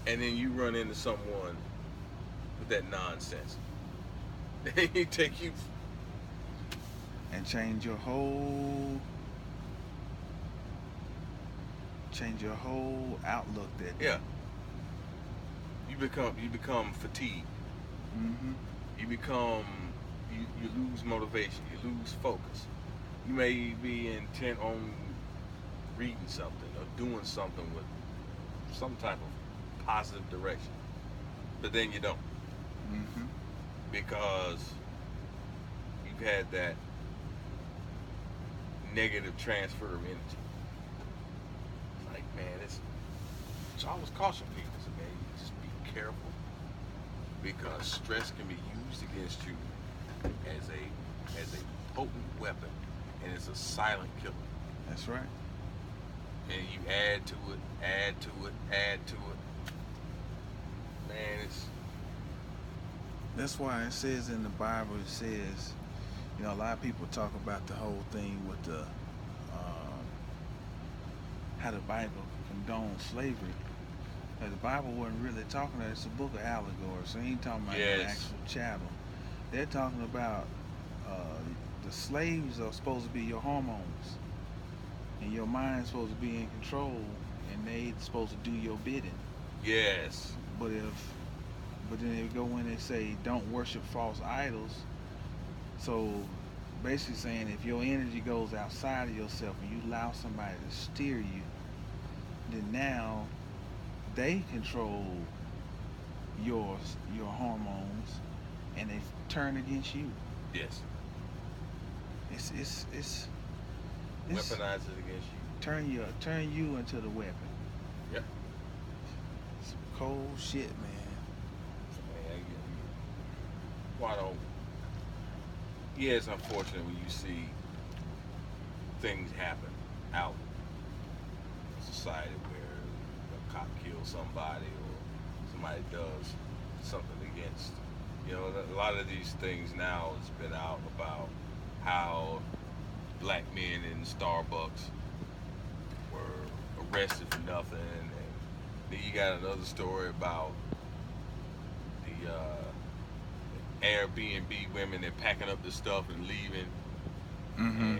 and then you run into someone with that nonsense. He take you. and change your whole outlook that day. Yeah, you become fatigued. Mm-hmm. You become you lose motivation. You lose focus. You may be intent on reading something or doing something with some type of positive direction, but then you don't Mm-hmm. because you've had that negative transfer of energy. Like, man, it's always caution people. So, man, you just be careful because stress can be used against you as a potent weapon, and it's a silent killer. That's right. And you add to it, add to it, add to it. Man, it's That's why it says in the Bible, it says, a lot of people talk about the whole thing with the how the Bible condones slavery. The Bible wasn't really talking about it. It's a book of allegory, so he ain't talking about no yes, actual chattel. They're talking about uh, the slaves are supposed to be your hormones, and your mind's supposed to be in control, and they supposed to do your bidding. yes, But if but then they go in and say don't worship false idols. So basically saying if your energy goes outside of yourself and you allow somebody to steer you, then now they control your hormones and they turn against you. yes. It's Weaponize it against you. turn you into the weapon. Yeah. It's cold shit, man. So, man, why don't? Yeah, it's unfortunate when you see things happen out in society where a cop kills somebody or somebody does something against. A lot of these things now has been out about how black men in Starbucks were arrested for nothing, and then you got another story about the Airbnb women that packing up the stuff and leaving, Mm-hmm. and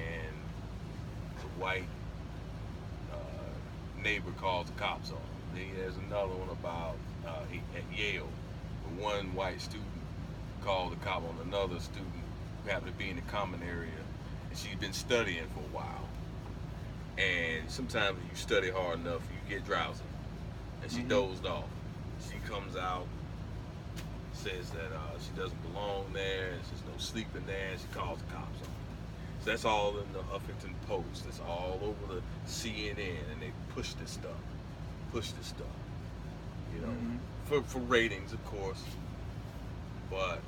the white neighbor calls the cops on him. Then there's another one about at Yale, the one white student called the cop on another student who happened to be in the common area, and she's been studying for a while. And sometimes when you study hard enough, you get drowsy, and she Mm-hmm. dozed off. She comes out, says that she doesn't belong there, and there's no sleeping there, and she calls the cops on her. So that's all in the Huffington Post. It's all over the CNN, and they push this stuff, you know, Mm-hmm. for ratings, of course. But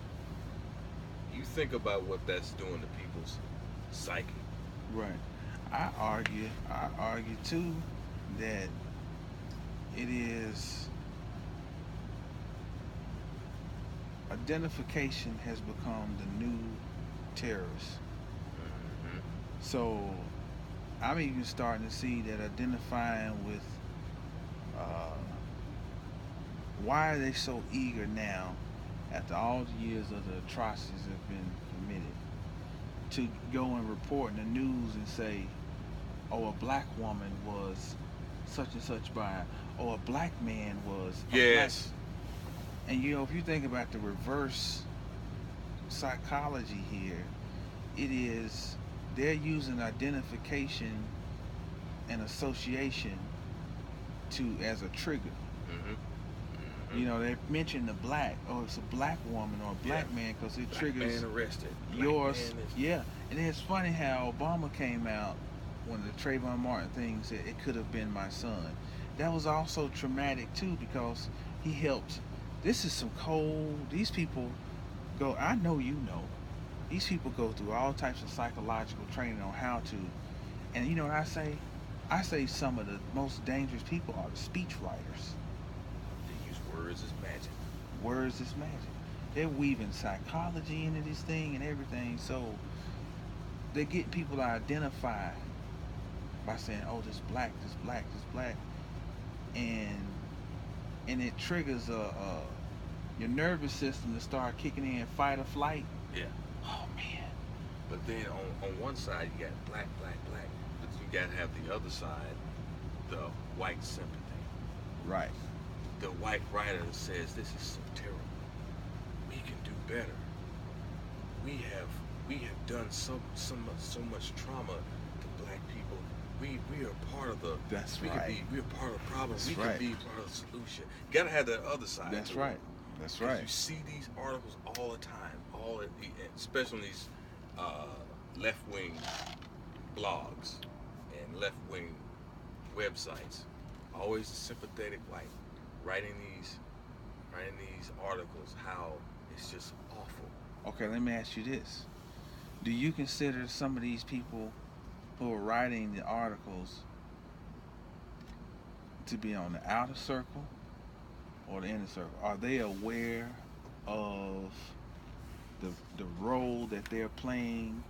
you think about what that's doing to people's psyche. Right. I argue too that it is identification has become the new terrorist. Mm-hmm. So I'm even starting to see that identifying with uh, why are they so eager now, after all the years of the atrocities that have been committed, to go and report in the news and say, oh, a black woman was such and such by, or a black man was a black. Yes. And if you think about the reverse psychology here, it is they're using identification and association to as a trigger. Mm-hmm. Mm-hmm. They mention the black, or it's a black woman or a Yeah. black man because it Black man triggers arrested. Black yours. man is. Yeah, and it's funny how Obama came out when the Trayvon Martin thing said it could have been my son. That was also traumatic too because he helped. This is some cold. These people go. I know you know. These people go through all types of psychological training on how to. And you know what I say? I say some of the most dangerous people are the speech writers. They use words as magic. Words is magic. They're weaving psychology into this thing and everything. So they get people to identify by saying, "Oh, this black, this black, this black," and and it triggers your nervous system to start kicking in fight or flight. Yeah. Oh man. But then on one side you got black, black, black, but you gotta have the other side, the white sympathy. Right. The white writer says this is so terrible. We can do better. We have done so much trauma to black people. We are part of the. That's we right. Can be, we're part of the problem. That's we right. can be part of the solution. You gotta have that other side. That's too. right. That's 'Cause right. You see these articles all the time, especially on these left-wing blogs and left-wing websites. Always a sympathetic white writing these articles how it's just awful. Okay, let me ask you this. Do you consider some of these people who are writing the articles to be on the outer circle or the inner circle? Are they aware of the role that they're playing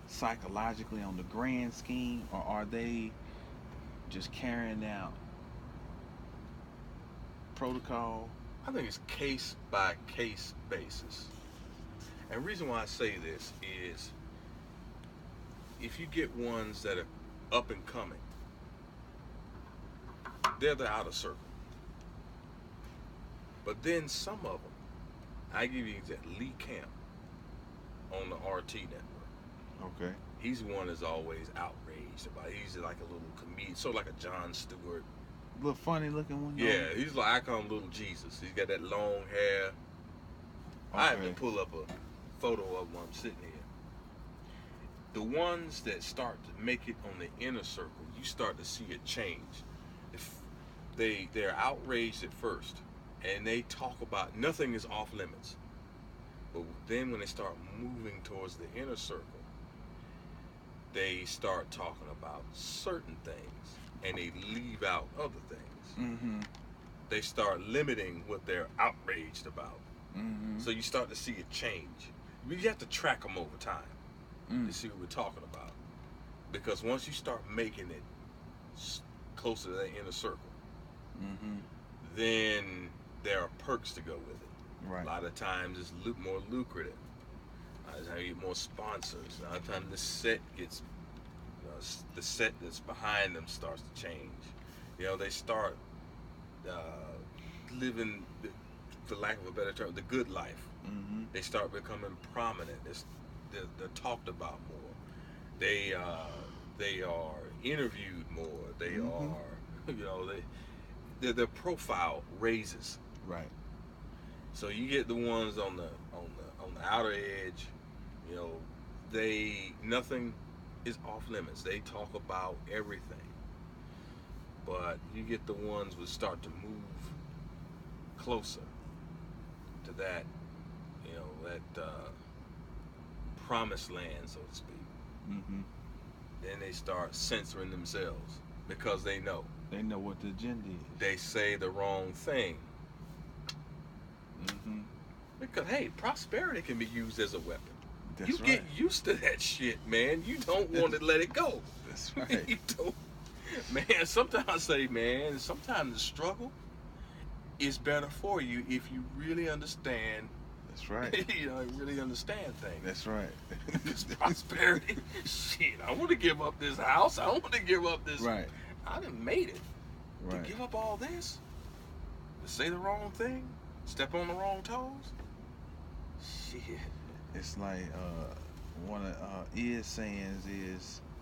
psychologically on the grand scheme, or are they just carrying out protocol? I think it's case by case basis. And the reason why I say this is if you get ones that are up and coming, they're the outer circle. But then some of them, I give you that Lee Camp on the RT network. Okay. He's the one that's always outraged about it. He's like a little comedian, sort of like a Jon Stewart. Little funny looking one. Yeah, he's like, I call him Little Jesus. He's got that long hair. I have to pull up a photo of him while I'm sitting here. The ones that start to make it on the inner circle, you start to see a change. If they're outraged at first, and they talk about nothing is off limits. But then when they start moving towards the inner circle, they start talking about certain things, and they leave out other things. Mm-hmm. They start limiting what they're outraged about. Mm-hmm. So you start to see a change. You have to track them over time to see what we're talking about. Because once you start making it closer to that inner circle, then there are perks to go with it. Right. A lot of times it's more lucrative. A lot of times you get more sponsors. A lot of times the set that's behind them starts to change. They start living, for lack of a better term, the good life. Mm-hmm. They start becoming prominent. They're talked about more. They are interviewed more. They are, their profile raises. Right. So you get the ones on the outer edge. Nothing is off limits. They talk about everything. But you get the ones that start to move closer to that, that promised land, so to speak. Mm-hmm. Then they start censoring themselves because they know. They know what the agenda is. They say the wrong thing. Mm-hmm. Because, hey, prosperity can be used as a weapon. That's you right. get used to that shit, man. You don't want to let it go. That's right. You don't. Man, sometimes I say, sometimes the struggle is better for you if you really understand. That's right. Really understand things. That's right. This prosperity, shit. I want to give up this house. I want to give up this. Right. I done made it. Right. To give up all this, to say the wrong thing, step on the wrong toes. Shit. It's like one of Ed's sayings is,